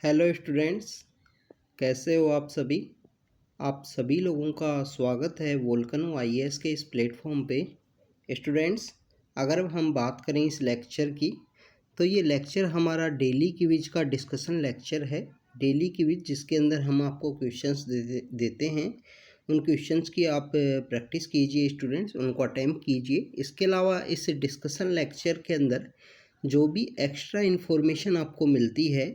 Hello students, कैसे हो आप सभी। आप सभी लोगों का स्वागत है वोल्केनो आईएएस के इस प्लेटफॉर्म पे। स्टूडेंट्स, अगर हम बात करें इस लेक्चर की, तो ये लेक्चर हमारा डेली क्विज का डिस्कशन लेक्चर है। डेली क्विज जिसके अंदर हम आपको क्वेश्चंस देते हैं। उन क्वेश्चंस की आप प्रैक्टिस कीजिए स्टूडेंट्स, उनको अटेम्प्ट कीजिए। इसके अलावा इस डिस्कशन लेक्चर के अंदर जो भी एक्स्ट्रा इन्फॉर्मेशन आपको मिलती है,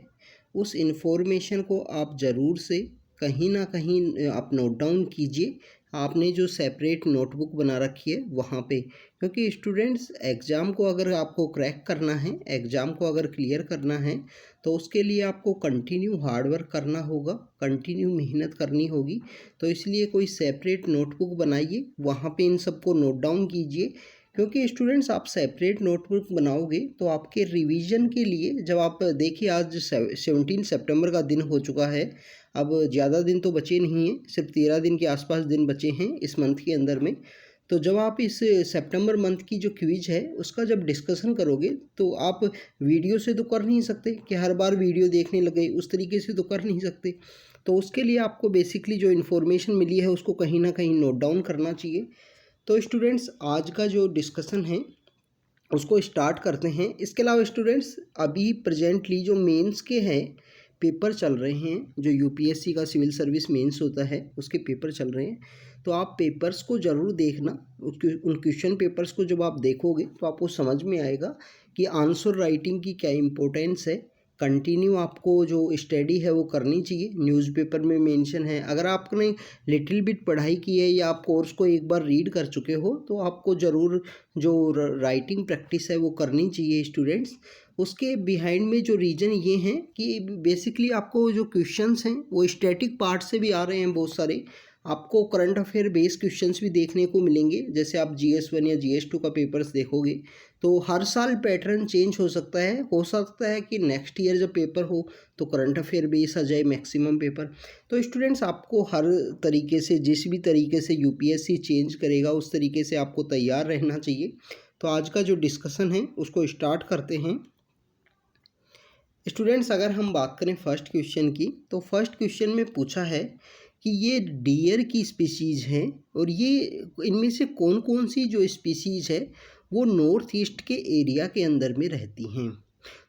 उस इन्फॉर्मेशन को आप ज़रूर से कहीं ना कहीं आप नोट डाउन कीजिए। आपने जो सेपरेट नोटबुक बना रखी है वहाँ पे, क्योंकि स्टूडेंट्स एग्ज़ाम को अगर आपको क्रैक करना है, एग्ज़ाम को अगर क्लियर करना है, तो उसके लिए आपको कंटिन्यू हार्ड वर्क करना होगा, कंटिन्यू मेहनत करनी होगी। तो इसलिए कोई सेपरेट नोटबुक बनाइए, वहाँ पे इन सबको नोट डाउन कीजिए। क्योंकि स्टूडेंट्स आप सेपरेट नोटबुक बनाओगे तो आपके रिवीजन के लिए, जब आप देखिए आज 17 सितंबर का दिन हो चुका है। अब ज़्यादा दिन तो बचे नहीं हैं, सिर्फ 13 दिन के आसपास दिन बचे हैं इस मंथ के अंदर में। तो जब आप इस सितंबर मंथ की जो क्विज है उसका जब डिस्कशन करोगे, तो आप वीडियो से तो कर नहीं सकते कि हर बार वीडियो देखने लगे, उस तरीके से तो कर नहीं सकते। तो उसके लिए आपको बेसिकली जो इन्फॉर्मेशन मिली है उसको कहीं ना कहीं नोट डाउन करना चाहिए। तो स्टूडेंट्स, आज का जो डिस्कशन है उसको स्टार्ट करते हैं। इसके अलावा स्टूडेंट्स, अभी प्रेजेंटली जो मेंस के हैं पेपर चल रहे हैं, जो यूपीएससी का सिविल सर्विस मेंस होता है उसके पेपर चल रहे हैं। तो आप पेपर्स को ज़रूर देखना। उन क्वेश्चन पेपर्स को जब आप देखोगे तो आपको समझ में आएगा कि आंसर राइटिंग की क्या इम्पोर्टेंस है। कंटिन्यू आपको जो स्टडी है वो करनी चाहिए। न्यूज़पेपर में मेंशन है, अगर आपने लिटिल बिट पढ़ाई की है या आप कोर्स को एक बार रीड कर चुके हो तो आपको ज़रूर जो राइटिंग प्रैक्टिस है वो करनी चाहिए स्टूडेंट्स। उसके बिहाइंड में जो रीज़न ये हैं कि बेसिकली आपको जो क्वेश्चंस हैं वो स्टैटिक पार्ट से भी आ रहे हैं बहुत सारे। आपको करंट अफेयर बेस्ड क्वेश्चंस भी देखने को मिलेंगे। जैसे आप GS1 या GS2 का पेपर्स देखोगे तो हर साल पैटर्न चेंज हो सकता है कि नेक्स्ट ईयर जब पेपर हो तो करंट अफेयर बेस आ जाए मैक्सिमम पेपर। तो स्टूडेंट्स, आपको हर तरीके से, जिस भी तरीके से यूपीएससी चेंज करेगा उस तरीके से आपको तैयार रहना चाहिए। तो आज का जो डिस्कशन है उसको स्टार्ट करते हैं। स्टूडेंट्स, अगर हम बात करें फर्स्ट क्वेश्चन की, तो फर्स्ट क्वेश्चन में पूछा है कि ये डियर की स्पीसीज़ हैं और ये इनमें से कौन कौन सी जो स्पीसीज़ है वो नॉर्थ ईस्ट के एरिया के अंदर में रहती हैं।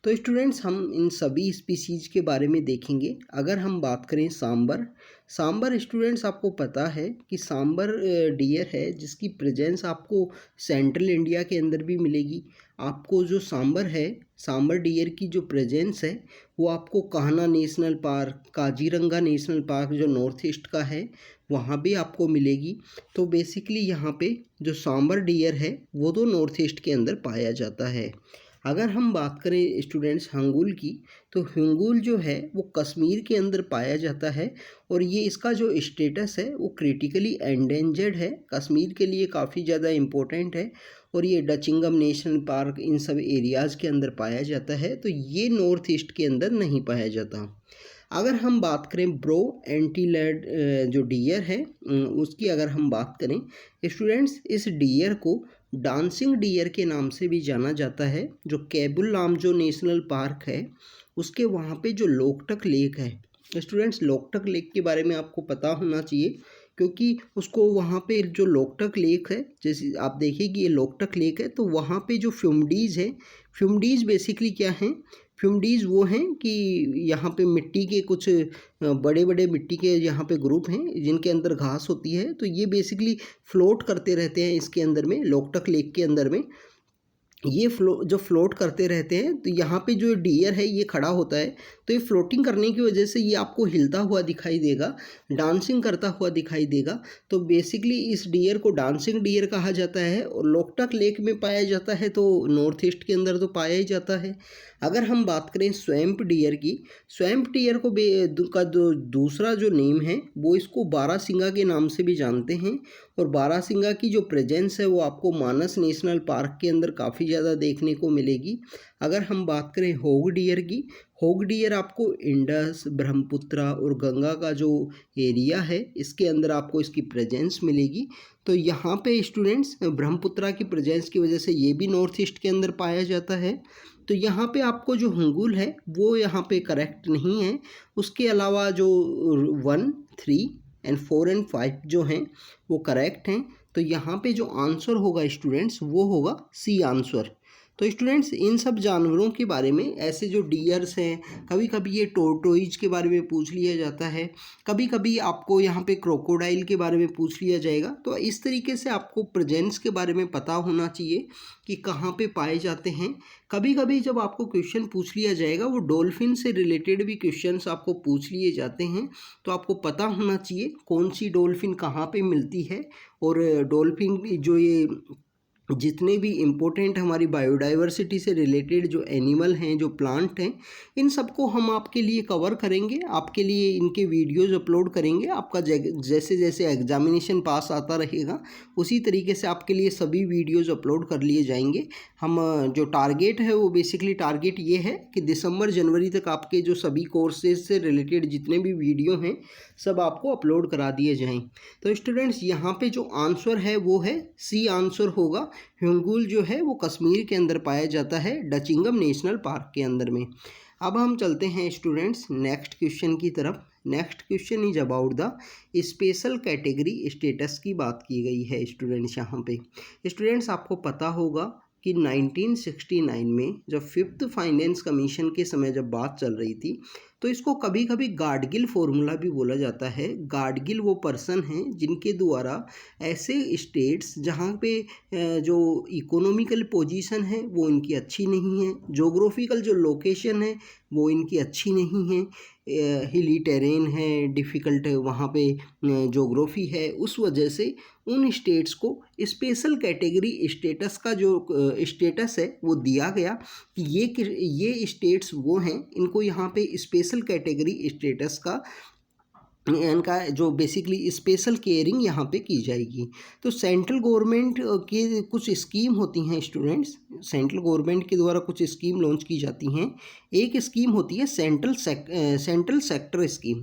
तो स्टूडेंट्स, हम इन सभी स्पीसीज़ के बारे में देखेंगे। अगर हम बात करें सांबर स्टूडेंट्स, आपको पता है कि सांबर डियर है जिसकी प्रेजेंस आपको सेंट्रल इंडिया के अंदर भी मिलेगी। आपको जो सांबर डियर की जो प्रेजेंस है वो आपको Kanha national park, Kaziranga national park जो नॉर्थ ईस्ट का है वहाँ भी आपको मिलेगी। तो बेसिकली यहाँ पे जो सांबर डियर है वो तो नॉर्थ ईस्ट के अंदर पाया जाता है। अगर हम बात करें स्टूडेंट्स हंगुल की, तो हंगुल जो है वो कश्मीर के अंदर पाया जाता है और ये इसका जो स्टेटस है वो क्रिटिकली एंडेंजर्ड है, कश्मीर के लिए काफ़ी ज़्यादा इम्पोर्टेंट है। और ये डचिंगम नेशनल पार्क इन सब एरियाज़ के अंदर पाया जाता है, तो ये नॉर्थ ईस्ट के अंदर नहीं पाया जाता। अगर हम बात करें ब्रो एंटीलैड जो डियर है उसकी अगर हम बात करें स्टूडेंट्स, इस डियर को डांसिंग डियर के नाम से भी जाना जाता है। जो केबुल लामजो नेशनल पार्क है उसके वहाँ पे जो लोकटक लेक है स्टूडेंट्स, लोकटक लेक के बारे में आपको पता होना चाहिए, क्योंकि उसको वहाँ पे जो लोकटक लेक है, जैसे आप देखिए कि ये लोकटक लेक है, तो वहाँ पे जो फ्यूमडीज़ है, फ्यूमडीज़ बेसिकली क्या हैं, फ्यूमडीज़ वो हैं कि यहाँ पे मिट्टी के कुछ बड़े बड़े मिट्टी के यहाँ पे ग्रुप हैं जिनके अंदर घास होती है। तो ये बेसिकली फ्लोट करते रहते हैं इसके अंदर में, लोकटक लेक के अंदर में ये फ्लोट करते रहते हैं। तो यहाँ पे जो डियर है ये खड़ा होता है, तो ये फ्लोटिंग करने की वजह से ये आपको हिलता हुआ दिखाई देगा, डांसिंग करता हुआ दिखाई देगा। तो बेसिकली इस डियर को डांसिंग डियर कहा जाता है और लोकटक लेक में पाया जाता है, तो नॉर्थ ईस्ट के अंदर तो पाया ही जाता है। अगर हम बात करें स्वैम्प डियर की, स्वैम्प डियर को का जो दूसरा जो नेम है वो इसको बारासिंगा के नाम से भी जानते हैं। और बारासिंगा की जो प्रेजेंस है वो आपको मानस नेशनल पार्क के अंदर काफ़ी ज़्यादा देखने को मिलेगी। अगर हम बात करें होग डियर की, होग डियर आपको इंडस, ब्रह्मपुत्रा और गंगा का जो एरिया है इसके अंदर आपको इसकी प्रेजेंस मिलेगी। तो यहाँ पे स्टूडेंट्स ब्रह्मपुत्रा की प्रेजेंस की वजह से ये भी नॉर्थ ईस्ट के अंदर पाया जाता है। तो यहाँ पे आपको जो हुंगुल है वो यहाँ पे करेक्ट नहीं है। उसके अलावा जो 1, 3 एंड 4 एंड 5 जो हैं वो करेक्ट हैं। तो यहाँ पे जो आंसर होगा स्टूडेंट्स वो होगा सी आंसर। तो स्टूडेंट्स इन सब जानवरों के बारे में, ऐसे जो डियर्स हैं, कभी कभी ये टोर्टोइज के बारे में पूछ लिया जाता है, कभी कभी आपको यहाँ पे क्रोकोडाइल के बारे में पूछ लिया जाएगा। तो इस तरीके से आपको प्रेजेंस के बारे में पता होना चाहिए कि कहाँ पे पाए जाते हैं। कभी कभी जब आपको क्वेश्चन पूछ लिया जाएगा वो डॉल्फिन से रिलेटेड भी क्वेश्चंस आपको पूछ लिए जाते हैं, तो आपको पता होना चाहिए कौन सी डॉल्फिन कहाँ पे मिलती है। और डॉल्फिन जो ये जितने भी इम्पोर्टेंट हमारी बायोडाइवर्सिटी से रिलेटेड जो एनिमल हैं, जो प्लांट हैं, इन सबको हम आपके लिए कवर करेंगे, आपके लिए इनके वीडियोज़ अपलोड करेंगे। आपका जैसे जैसे एग्जामिनेशन पास आता रहेगा उसी तरीके से आपके लिए सभी वीडियोज़ अपलोड कर लिए जाएंगे। हम जो टारगेट है वो बेसिकली टारगेट ये है कि दिसंबर जनवरी तक आपके जो सभी कोर्सेज से रिलेटेड जितने भी वीडियो हैं सब आपको अपलोड करा दिए जाएं। तो स्टूडेंट्स यहाँ पे जो आंसर है वो है सी आंसर होगा। हुंगुल जो है वो कश्मीर के अंदर पाया जाता है, डचिंगम नेशनल पार्क के अंदर में। अब हम चलते हैं स्टूडेंट्स नेक्स्ट क्वेश्चन की तरफ। Next question is about the special category status की बात की गई है स्टूडेंट्स यहाँ पे। स्टूडेंट्स आपको पता होगा कि 1969 में जब 5th फाइनेंस कमीशन के समय जब बात चल रही थी तो इसको कभी कभी गाडगिल फॉर्मूला भी बोला जाता है। गाडगिल वो पर्सन हैं जिनके द्वारा ऐसे स्टेट्स जहाँ पे जो इकोनॉमिकल पोजीशन है वो इनकी अच्छी नहीं है, जोग्राफिकल जो लोकेशन है वो इनकी अच्छी नहीं है, हिली टेरेन है, डिफ़िकल्ट वहाँ पे जोग्राफी है, उस वजह से उन स्टेट्स को स्पेशल कैटेगरी स्टेटस का जो स्टेटस है वो दिया गया कि ये स्टेट्स वो हैं, इनको यहाँ पे स्पेशल कैटेगरी स्टेटस का इनका जो बेसिकली स्पेशल केयरिंग यहाँ पे की जाएगी। तो सेंट्रल गवर्नमेंट की कुछ स्कीम होती हैं स्टूडेंट्स, सेंट्रल गवर्नमेंट के द्वारा कुछ स्कीम लॉन्च की जाती हैं। एक स्कीम होती है सेंट्रल सेक्टर स्कीम।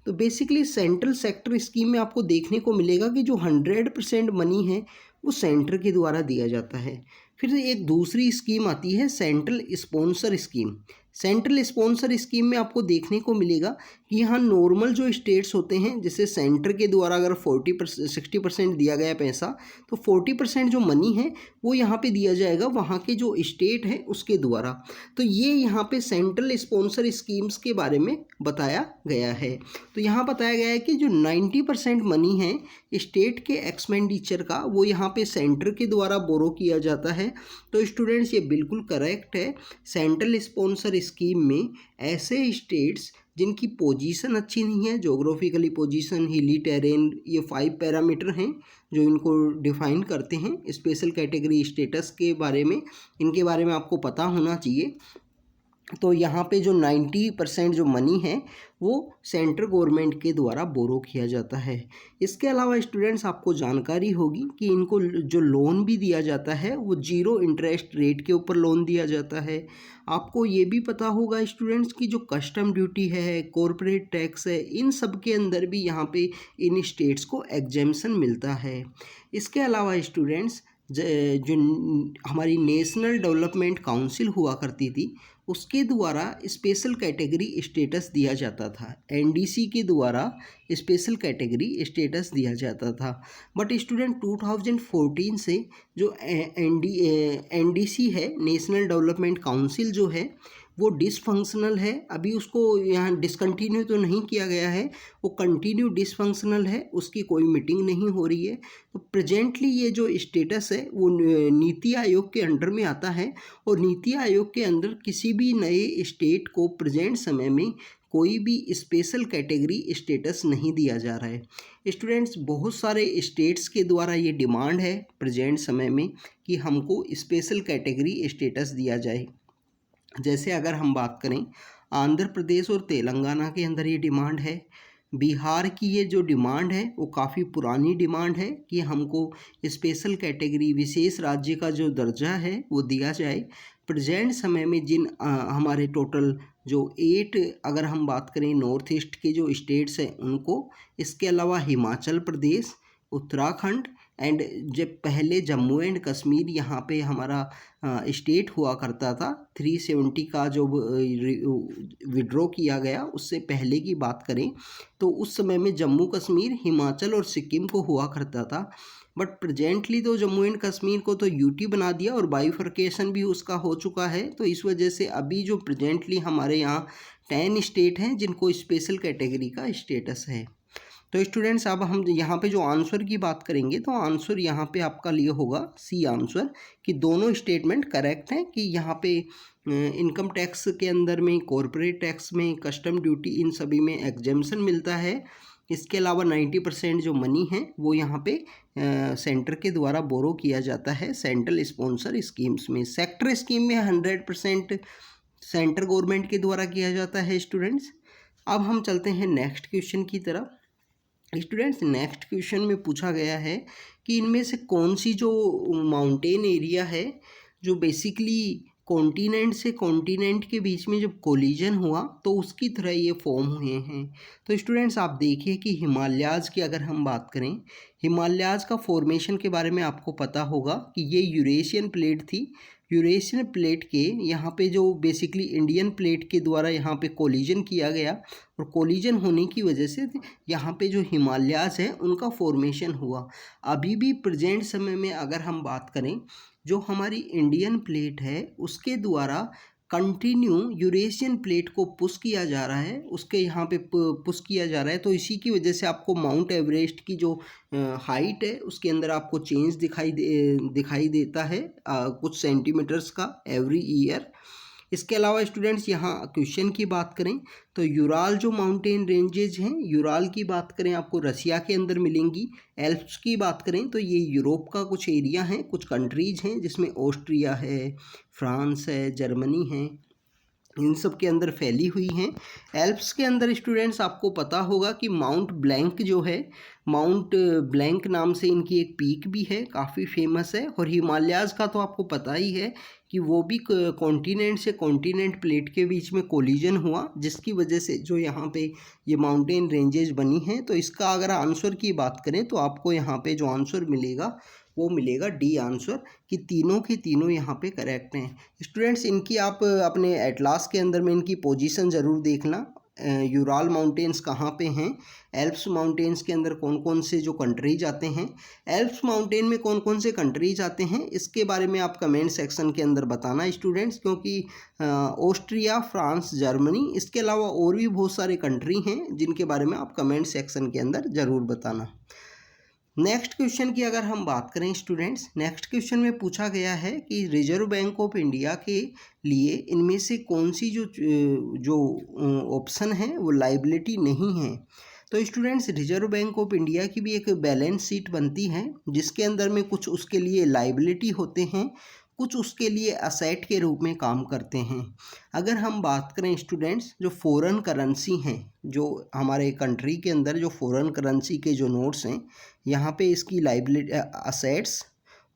तो बेसिकली सेंट्रल सेक्टर स्कीम में आपको देखने को मिलेगा कि जो 100% मनी है वो सेंटर के द्वारा दिया जाता है। फिर एक दूसरी स्कीम आती है central sponsor scheme. Central sponsor scheme में आपको देखने को मिलेगा कि यहाँ नॉर्मल जो स्टेट्स होते हैं, जैसे सेंटर के द्वारा अगर 60% दिया गया पैसा, तो 40% जो मनी है वो यहाँ पे दिया जाएगा वहाँ के जो स्टेट है उसके द्वारा। तो ये यहाँ पे सेंट्रल स्पॉन्सर स्कीम्स के बारे में बताया गया है। तो यहाँ बताया गया है कि जो 90% मनी है स्टेट के एक्सपेंडिचर का वो यहाँ पे सेंटर के द्वारा बोरो किया जाता है। तो स्टूडेंट्स ये बिल्कुल करेक्ट है। सेंट्रल स्पॉन्सर स्कीम में ऐसे स्टेट्स जिनकी पोजीशन अच्छी नहीं है, जोग्राफिकली पोजीशन, हिली टेरेन, ये 5 पैरामीटर हैं जो इनको डिफाइन करते हैं स्पेशल कैटेगरी स्टेटस के बारे में, इनके बारे में आपको पता होना चाहिए। तो यहाँ पे जो 90% जो मनी है वो सेंट्रल गवर्नमेंट के द्वारा बोरो किया जाता है। इसके अलावा स्टूडेंट्स आपको जानकारी होगी कि इनको जो लोन भी दिया जाता है वो 0 इंटरेस्ट रेट के ऊपर लोन दिया जाता है। आपको ये भी पता होगा स्टूडेंट्स की जो कस्टम ड्यूटी है, कॉरपोरेट टैक्स है, इन सब के अंदर भी यहाँ पे इन स्टेट्स को एग्जेम्पशन मिलता है। इसके अलावा स्टूडेंट्स जो हमारी नेशनल डेवलपमेंट काउंसिल हुआ करती थी उसके द्वारा स्पेशल कैटेगरी स्टेटस दिया जाता था, एनडीसी के द्वारा स्पेशल कैटेगरी स्टेटस दिया जाता था। बट स्टूडेंट 2014 से जो एनडीसी है, नेशनल डेवलपमेंट काउंसिल जो है वो डिसफंक्शनल है। अभी उसको यहाँ डिसकंटिन्यू तो नहीं किया गया है, वो कंटिन्यू डिसफंक्शनल है, उसकी कोई मीटिंग नहीं हो रही है। तो प्रेजेंटली ये जो स्टेटस है वो नीति आयोग के अंडर में आता है और नीति आयोग के अंदर किसी भी नए स्टेट को प्रेजेंट समय में कोई भी स्पेशल कैटेगरी स्टेटस नहीं दिया जा रहा है। स्टूडेंट्स बहुत सारे स्टेट्स के द्वारा ये डिमांड है प्रेजेंट समय में कि हमको स्पेशल कैटेगरी स्टेटस दिया जाए। जैसे अगर हम बात करें आंध्र प्रदेश और तेलंगाना के अंदर ये डिमांड है, बिहार की ये जो डिमांड है वो काफ़ी पुरानी डिमांड है कि हमको स्पेशल कैटेगरी, विशेष राज्य का जो दर्जा है वो दिया जाए। प्रेजेंट समय में जिन हमारे टोटल जो 8 अगर हम बात करें नॉर्थ ईस्ट के जो स्टेट्स हैं उनको, इसके अलावा हिमाचल प्रदेश, उत्तराखंड एंड जब पहले जम्मू एंड कश्मीर यहाँ पे हमारा स्टेट हुआ करता था, 370 का जो विड्रॉ किया गया उससे पहले की बात करें तो उस समय में जम्मू कश्मीर, हिमाचल और सिक्किम को हुआ करता था। बट प्रेजेंटली तो जम्मू एंड कश्मीर को तो यूटी बना दिया और बाइफर्केशन भी उसका हो चुका है। तो इस वजह से अभी जो प्रेजेंटली हमारे यहाँ 10 स्टेट हैं जिनको स्पेशल कैटेगरी का स्टेटस है। तो स्टूडेंट्स अब हम यहाँ पे जो आंसर की बात करेंगे तो आंसर यहाँ पे आपका लिए होगा सी आंसर, कि दोनों स्टेटमेंट करेक्ट हैं कि यहाँ पे इनकम टैक्स के अंदर में, कॉरपोरेट टैक्स में, कस्टम ड्यूटी, इन सभी में एग्जेम्पशन मिलता है। इसके अलावा 90% जो मनी है वो यहाँ पे सेंटर के द्वारा बोरो किया जाता है सेंट्रल स्पॉन्सर स्कीम्स में। सेक्टर स्कीम में 100% सेंट्रल गवर्नमेंट के द्वारा किया जाता है स्टूडेंट्स। अब हम चलते हैं नेक्स्ट क्वेश्चन की तरफ। स्टूडेंट्स नेक्स्ट क्वेश्चन में पूछा गया है कि इनमें से कौन सी जो माउंटेन एरिया है जो बेसिकली कॉन्टिनेंट से कॉन्टिनेंट के बीच में जब कोलिजन हुआ तो उसकी तरह ये फॉर्म हुए हैं। तो स्टूडेंट्स आप देखिए कि हिमालयाज़ की अगर हम बात करें, हिमालयाज़ का फॉर्मेशन के बारे में आपको पता होगा कि ये यूरेशियन प्लेट थी। यूरेशियन प्लेट के यहाँ पे जो बेसिकली इंडियन प्लेट के द्वारा यहाँ पे कोलिजन किया गया और कोलिजन होने की वजह से यहाँ पे जो हिमालयाज़ है उनका फॉर्मेशन हुआ। अभी भी प्रेजेंट समय में अगर हम बात करें, जो हमारी इंडियन प्लेट है उसके द्वारा कंटिन्यू यूरेशियन प्लेट को पुश किया जा रहा है, उसके यहाँ पे पुश किया जा रहा है। तो इसी की वजह से आपको माउंट एवरेस्ट की जो हाइट है उसके अंदर आपको चेंज दिखाई देता है कुछ सेंटीमीटर्स का एवरी ईयर। इसके अलावा स्टूडेंट्स यहाँ क्वेश्चन की बात करें तो यूराल जो माउंटेन रेंजेज हैं, यूराल की बात करें आपको रसिया के अंदर मिलेंगी। एल्प्स की बात करें तो ये यूरोप का कुछ एरिया है, कुछ कंट्रीज हैं जिसमें ऑस्ट्रिया है, फ्रांस है, जर्मनी है, इन सब के अंदर फैली हुई हैं। एल्प्स के अंदर स्टूडेंट्स आपको पता होगा कि माउंट ब्लैंक जो है, माउंट ब्लैंक नाम से इनकी एक पीक भी है, काफ़ी फेमस है। और हिमालयाज़ का तो आपको पता ही है कि वो भी कॉन्टिनेंट से कॉन्टिनेंट प्लेट के बीच में कोलिजन हुआ, जिसकी वजह से जो यहाँ पे ये माउंटेन रेंजेस बनी हैं। तो इसका अगर आंसर की बात करें तो आपको यहाँ पे जो आंसर मिलेगा वो मिलेगा डी आंसर, कि तीनों के तीनों यहाँ पे करेक्ट हैं। स्टूडेंट्स इनकी आप अपने एटलास के अंदर में इनकी पोजीशन ज़रूर देखना, यूराल माउंटेन्स कहाँ पे हैं, एल्प्स माउंटेन्स के अंदर कौन कौन से जो कंट्रीज आते हैं, एल्प्स माउंटेन में कौन कौन से कंट्रीज आते हैं, इसके बारे में आप कमेंट सेक्शन के अंदर बताना स्टूडेंट्स, क्योंकि ऑस्ट्रिया, फ्रांस, जर्मनी, इसके अलावा और भी बहुत सारे कंट्री हैं जिनके बारे में आप कमेंट सेक्शन के अंदर ज़रूर बताना। नेक्स्ट क्वेश्चन की अगर हम बात करें स्टूडेंट्स, नेक्स्ट क्वेश्चन में पूछा गया है कि रिजर्व बैंक ऑफ इंडिया के लिए इनमें से कौन सी जो ऑप्शन है वो लाइबिलिटी नहीं है। तो students reserve bank of India की भी एक बैलेंस शीट बनती है जिसके अंदर में कुछ उसके लिए लाइबिलिटी होते हैं, कुछ उसके लिए असेट के रूप में काम करते हैं। अगर हम बात करें स्टूडेंट्स, जो फॉरेन करेंसी हैं, जो हमारे कंट्री के अंदर जो फॉरेन करेंसी के जो नोट्स हैं, यहाँ पे इसकी लाइबिलिटी, असेट्स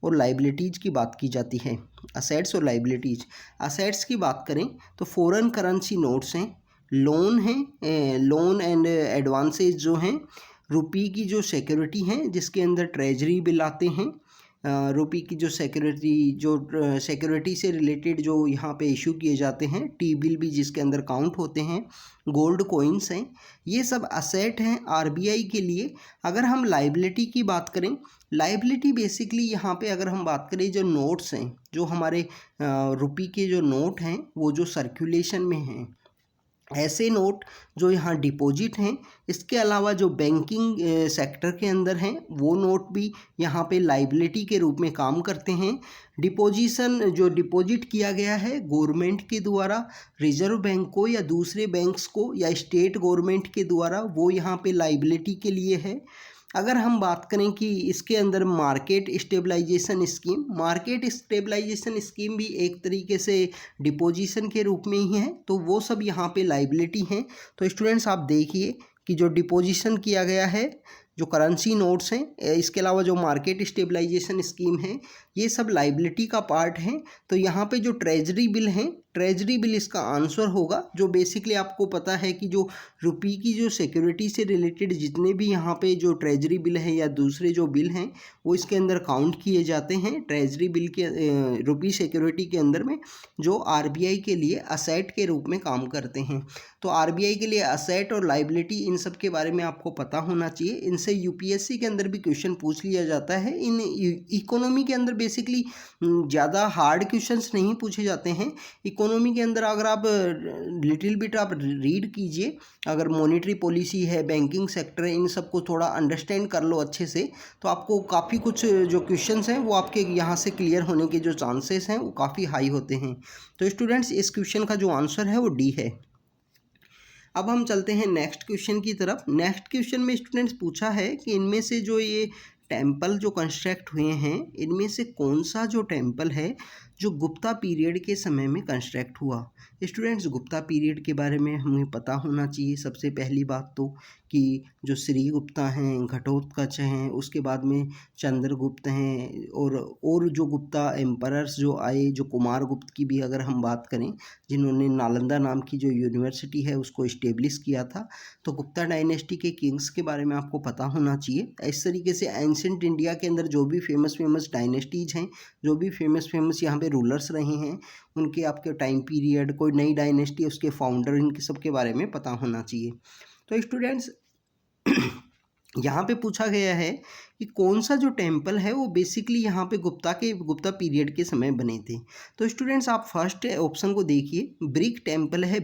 और लाइबिलिटीज़ की बात की जाती है। असेट्स और लाइबिलिटीज़, असेट्स की बात करें तो फॉरेन करेंसी नोट्स हैं, लोन हैं, लोन एंड एडवांसेज जो हैं, रुपये की जो सिक्योरिटी हैं जिसके अंदर ट्रेजरी बिल आते हैं, रुपये की जो सिक्योरिटी से रिलेटेड जो यहाँ पे इशू किए जाते हैं, टी बिल भी जिसके अंदर काउंट होते हैं, गोल्ड कॉइन्स हैं, ये सब असेट हैं आरबीआई के लिए। अगर हम लाइबिलिटी की बात करें, लाइबिलिटी बेसिकली यहाँ पे अगर हम बात करें जो नोट्स हैं, जो हमारे रुपये के जो नोट हैं वो जो सर्कुलेशन में हैं, ऐसे नोट जो यहाँ डिपॉजिट हैं, इसके अलावा जो बैंकिंग सेक्टर के अंदर हैं वो नोट भी यहाँ पे लाइबिलिटी के रूप में काम करते हैं। डिपोजिशन जो डिपॉजिट किया गया है गवर्नमेंट के द्वारा रिजर्व बैंक को या दूसरे बैंक्स को या स्टेट गवर्नमेंट के द्वारा, वो यहाँ पे लाइबिलिटी के लिए है। अगर हम बात करें कि इसके अंदर मार्केट स्टेबलाइजेशन स्कीम भी एक तरीके से डिपोजिशन के रूप में ही है, तो वो सब यहाँ पे लाइबिलिटी हैं। तो स्टूडेंट्स आप देखिए कि जो डिपोजिशन किया गया है, जो करेंसी नोट्स हैं, इसके अलावा जो मार्केट स्टेबलाइजेशन स्कीम है, ये सब लाइबिलिटी का पार्ट है। तो यहाँ पे जो ट्रेजरी बिल हैं, ट्रेजरी बिल इसका आंसर होगा, जो बेसिकली आपको पता है कि जो रुपये की जो सिक्योरिटी से रिलेटेड जितने भी यहाँ पे जो ट्रेजरी बिल हैं या दूसरे जो बिल हैं वो इसके अंदर काउंट किए जाते हैं। ट्रेजरी बिल के रुपये सिक्योरिटी के अंदर में जो आरबीआई के लिए असेट के रूप में काम करते हैं। तो आरबीआई के लिए असेट और लाइबिलिटी इन सब के बारे में आपको पता होना चाहिए। इनसे यूपीएससी के अंदर भी क्वेश्चन पूछ लिया जाता है। इन इकोनॉमी के अंदर बेसिकली ज़्यादा हार्ड क्वेश्चंस नहीं पूछे जाते हैं। इकोनॉमी के अंदर अगर आप लिटिल बिट आप रीड कीजिए, अगर मॉनेटरी पॉलिसी है, बैंकिंग सेक्टर है, इन सबको थोड़ा अंडरस्टैंड कर लो अच्छे से, तो आपको काफ़ी कुछ जो क्वेश्चंस हैं वो आपके यहाँ से क्लियर होने के जो चांसेस हैं वो काफ़ी हाई होते हैं। तो स्टूडेंट्स इस क्वेश्चन का जो आंसर है वो डी है। अब हम चलते हैं नेक्स्ट क्वेश्चन की तरफ। नेक्स्ट क्वेश्चन में स्टूडेंट्स पूछा है कि इनमें से जो ये टेम्पल जो कंस्ट्रक्ट हुए हैं, इनमें से कौन सा जो टेम्पल है जो गुप्ता पीरियड के समय में कंस्ट्रक्ट हुआ। स्टूडेंट्स गुप्ता पीरियड के बारे में हमें पता होना चाहिए सबसे पहली बात तो, कि जो श्री गुप्ता हैं, घटोत्कच हैं, उसके बाद में चंद्रगुप्त हैं, और जो गुप्ता एम्परर्स जो आए, जो कुमार गुप्त की भी अगर हम बात करें, जिन्होंने नालंदा नाम की जो यूनिवर्सिटी है उसको इस्टेब्लिश किया था, तो गुप्ता डायनेस्टी के किंग्स के बारे में आपको पता होना चाहिए। इस तरीके से एंशिएंट इंडिया के अंदर जो भी फेमस डायनेस्टीज हैं, जो भी फेमस यहाँ पे रूलर्स रहे हैं, उनके आपके टाइम पीरियड, कोई नई डायनेस्टी उसके फाउंडर, इनके सब के बारे में पता होना चाहिए। तो स्टूडेंट्स यहाँ पे पूछा गया है कि कौन सा जो टेम्पल है वो बेसिकली यहाँ पे गुप्ता पीरियड के समय बने थे। तो स्टूडेंट्स आप फर्स्ट ऑप्शन को देखिए, ब्रिक टेम्पल है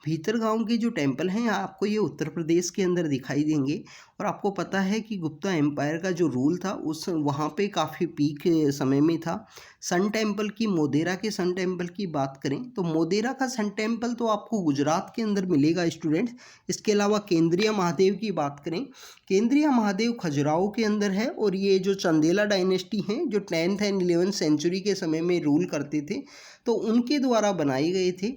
भीतरगांव के जो टेम्पल हैं आपको ये उत्तर प्रदेश के अंदर दिखाई देंगे। और आपको पता है कि गुप्ता एम्पायर का जो रूल था उस वहाँ पे काफ़ी पीक समय में था। सन टेम्पल की, मोदेरा के सन टेम्पल की बात करें तो मोदेरा का सन टेम्पल तो आपको गुजरात के अंदर मिलेगा स्टूडेंट्स। इसके अलावा केंद्रीय महादेव की बात करें, केंद्रीय महादेव खजुराहो के अंदर है। और ये जो चंदेला डायनेस्टी हैं जो 10th एंड 11th सेंचुरी के समय में रूल करते थे, तो उनके द्वारा बनाए गए थे।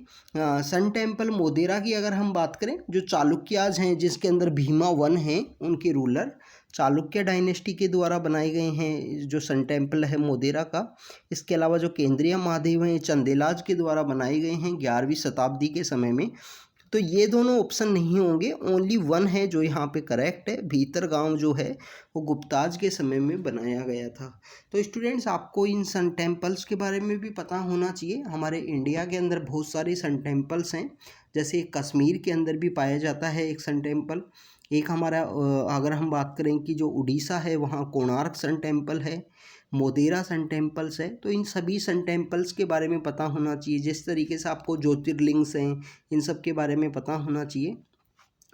सन टेम्पल मोदेरा की अगर हम बात करें, जो चालुक्याज हैं जिसके अंदर भीमा वन हैं, उनके रूलर चालुक्य डायनेस्टी के द्वारा बनाए गए हैं जो सन टेम्पल है मोदेरा का। इसके अलावा जो केंद्रीय महादेव हैं चंदेलाज के द्वारा बनाए गए हैं 11वीं शताब्दी के समय में। तो ये दोनों ऑप्शन नहीं होंगे, ओनली वन है जो यहाँ पे करेक्ट है। भीतरगांव जो है वो गुप्ताज के समय में बनाया गया था। तो स्टूडेंट्स आपको इन सन टेम्पल्स के बारे में भी पता होना चाहिए। हमारे इंडिया के अंदर बहुत सारे सन टेम्पल्स हैं, जैसे कश्मीर के अंदर भी पाया जाता है एक सन टेम्पल। एक हमारा अगर हम बात करें कि जो उड़ीसा है वहाँ कोणार्क सन टेम्पल है, मोदेरा सन टेम्पल्स है। तो इन सभी सन टेम्पल्स के बारे में पता होना चाहिए। जिस तरीके से आपको ज्योतिर्लिंग्स हैं इन सब के बारे में पता होना चाहिए।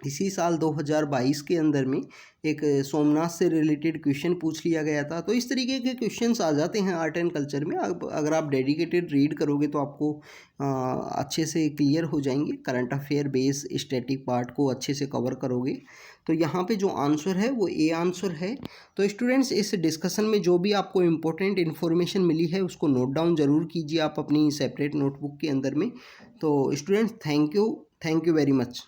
इसी साल 2022 के अंदर में एक सोमनाथ से रिलेटेड क्वेश्चन पूछ लिया गया था। तो इस तरीके के क्वेश्चंस आ जाते हैं आर्ट एंड कल्चर में। अगर आप डेडिकेटेड रीड करोगे तो आपको अच्छे से क्लियर हो जाएंगे। Current affair base static part को अच्छे से कवर करोगे। तो यहाँ पे जो आंसर है वो ए आंसर है। तो स्टूडेंट्स इस डिस्कशन में जो भी आपको इम्पोर्टेंट इन्फॉर्मेशन मिली है उसको नोट डाउन ज़रूर कीजिए आप अपनी सेपरेट नोटबुक के अंदर में। तो students thank you very much.